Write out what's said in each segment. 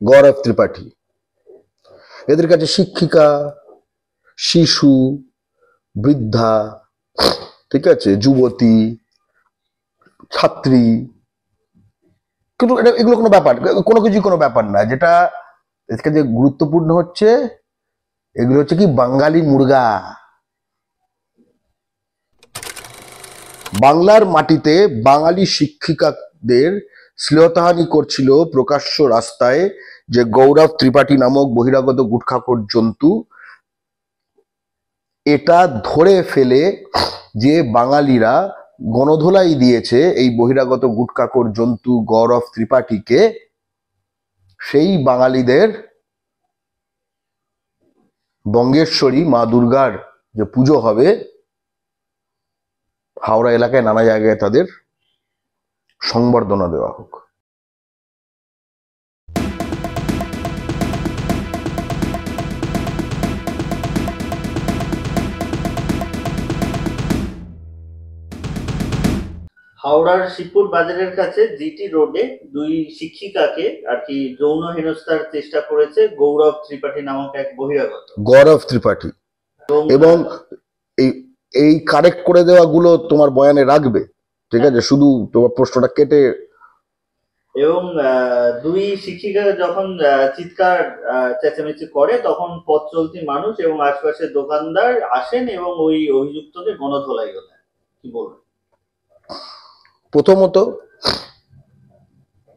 গৌরব ত্রিপাঠী। এদের কাছে শিক্ষিকা, শিশু, বৃদ্ধা, ঠিক আছে, যুবতী, ছাত্রী, কিন্তু এগুলো কোনো ব্যাপার, কোনো কিছু কোনো ব্যাপার না। যেটা এর কাছে গুরুত্বপূর্ণ হচ্ছে, এগুলো হচ্ছে কি বাঙালি মুর্গা। বাংলার মাটিতে বাঙালি শিক্ষিকাদের শ্লীলতাহানি করছিল প্রকাশ্য রাস্তায় যে গৌরব ত্রিপাঠী নামক বহিরাগত গুটখাখোর জন্তু। এটা ধরে ফেলে যে বাঙালিরা গণধোলাই দিয়েছে এই বহিরাগত গুটখাখোর জন্তু গৌরব ত্রিপাঠীকে, সেই বাঙালিদের বঙ্গেশ্বরী মা দুর্গার যে পুজো হবে হাওড়া এলাকায়, নানা জায়গায় তাদের সংবর্ধনা দেওয়া হোক। হাওড়ার শিবপুর বাজারের কাছে জিটি রোডে দুই শিক্ষিকাকে আর কি যৌন হেনস্থার চেষ্টা করেছে গৌরব ত্রিপাঠী নামক এক বহিরাগত। গৌরব ত্রিপাঠী। এবং এই কারেক্ট করে দেওয়া গুলো তোমার বয়ানে রাখবে, ঠিক আছে? শুধু তোমার প্রশ্নটা কেটে। এবং দুই শিক্ষিকা যখন চিৎকার চেঁচামেচি করে তখন পথ চলতি মানুষ এবং আশপাশের দোকানদার আসেন এবং ওই অভিযুক্তকে গণধোলাই দেন। কি বলবেন? প্রথমত,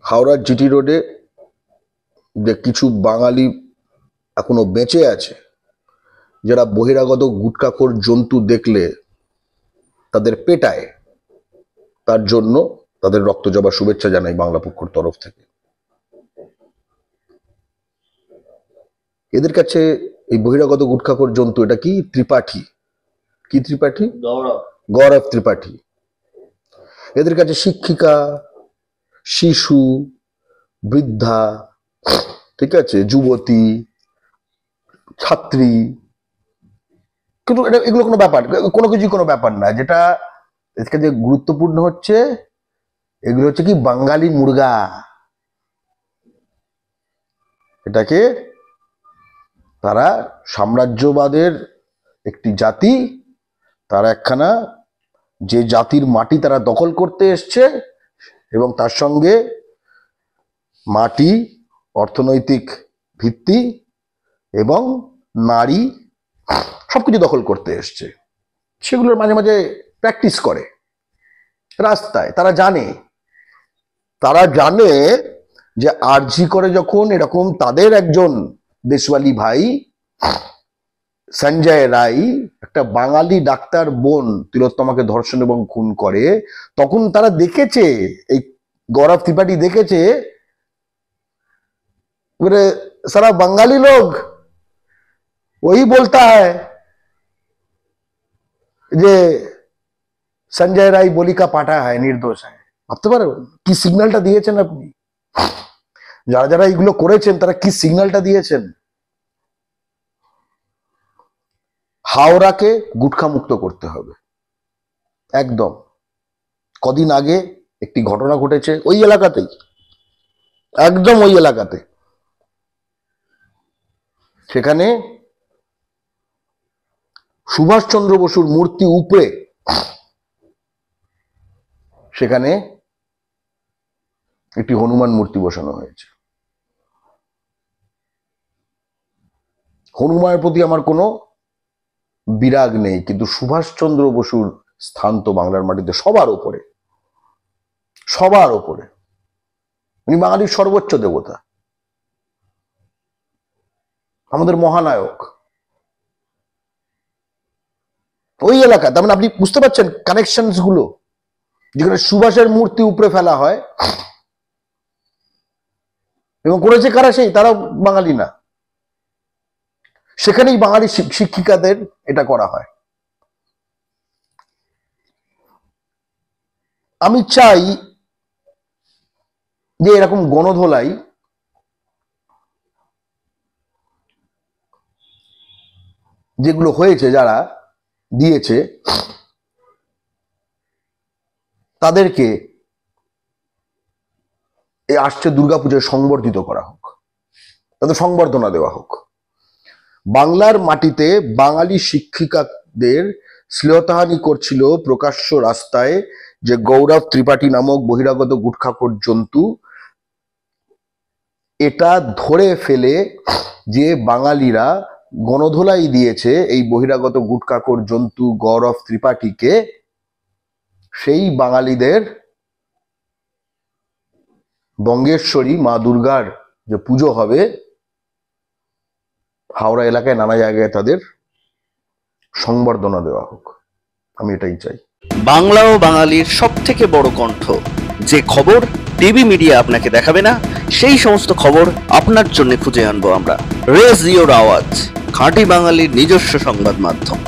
হাওড়ার জিটি রোডে যে কিছু বাঙালি এখনো বেঁচে আছে, যারা বহিরাগত গুটখাখোর জন্তু দেখলে তাদের পেটায়, তার জন্য তাদের রক্তজবা শুভেচ্ছা জানাই বাংলা পক্ষের তরফ থেকে। এদের কাছে এই বহিরাগত গুটখাখোর জন্তু এটা কি ত্রিপাঠী, কি ত্রিপাঠী? গৌরব ত্রিপাঠী। এদের কাছে শিক্ষিকা, শিশু, বৃদ্ধা, ঠিক আছে, যুবতী, ছাত্রী, কিন্তু এগুলো কোনো ব্যাপার, কোনো কিছু কোনো ব্যাপার না। যেটা এর কাছে গুরুত্বপূর্ণ হচ্ছে, এগুলো হচ্ছে কি বাঙালি মুর্গা। এটাকে তারা সাম্রাজ্যবাদের একটি জাতি, তারা একখানা যে জাতির মাটি তারা দখল করতে এসছে, এবং তার সঙ্গে মাটি, অর্থনৈতিক ভিত্তি এবং নারী সবকিছু দখল করতে এসছে। সেগুলোর মাঝে মাঝে প্র্যাকটিস করে রাস্তায়। তারা জানে যে আরজি করে যখন এরকম তাদের একজন দেশওয়ালি ভাই সঞ্জয় রায় একটা বাঙালি ডাক্তার বোন তিলোত্তমাকে ধর্ষণ এবং খুন করে, তখন তারা দেখেছে, এই গৌরব ত্রিপাঠী দেখেছে, সারা বাঙালি লোক ওই বলতা है যে সঞ্জয় রায় বলি কা পাঠা হয়, নির্দোষ হয়। ভাবতে পারো কি সিগন্যালটা দিয়েছেন আপনি? যারা যারা এগুলো করেছেন তারা কি সিগন্যালটা দিয়েছেন? হাওড়াকে গুটখা মুক্ত করতে হবে একদম। কদিন আগে একটি ঘটনা ঘটেছে ওই এলাকাতেই, একদম ওই এলাকাতে। সেখানে সুভাষচন্দ্র বসুর মূর্তি উপরে সেখানে একটি হনুমান মূর্তি বসানো হয়েছে। হনুমানের প্রতি আমার কোনো বিরাগ নেই, কিন্তু সুভাষচন্দ্র বসুর স্থান তো বাংলার মাটিতে সবার ওপরে, সবার ওপরে। উনি বাঙালির সর্বোচ্চ দেবতা, আমাদের মহানায়ক। ওই এলাকা, তার মানে আপনি বুঝতে পারছেন কানেকশনস গুলো। যেখানে সুভাষের মূর্তি উপরে ফেলা হয় এবং করেছে কারা? সেই তারা বাঙালি না, সেখানেই বাঙালি শিক্ষিকাদের এটা করা হয়। আমি চাই যে এরকম গণধোলাই যেগুলো হয়েছে, যারা দিয়েছে তাদেরকে এই আসছে দুর্গাপূজায় সংবর্ধিত করা হোক। তাদের সংবর্ধনা দেওয়া হোক। বাংলার মাটিতে বাঙালি শিক্ষিকাদের শ্লীলতাহানি করছিল প্রকাশ্য রাস্তায় যে গৌরব ত্রিপাঠী নামক বহিরাগত গুটখাখোর জন্তু, এটা ধরে ফেলে যে বাঙালিরা গণধোলাই দিয়েছে এই বহিরাগত গুটখাখোর জন্তু গৌরব ত্রিপাঠীকে, সেই বাঙালিদের বঙ্গেশ্বরী মা দুর্গার যে পুজো হবে হাওড়া এলাকায় নানা জায়গায় তাদের সংবর্ধনা দেওয়া হোক। আমি এটাই চাই। বাংলা ও বাঙালির সব থেকে বড় কণ্ঠ, যে খবর টিভি মিডিয়া আপনাকে দেখাবে না, সেই সমস্ত খবর আপনার জন্য খুঁজে আনবো আমরা। রেজ ইওর আওয়াজ, খাঁটি বাঙালির নিজস্ব সংবাদ মাধ্যম।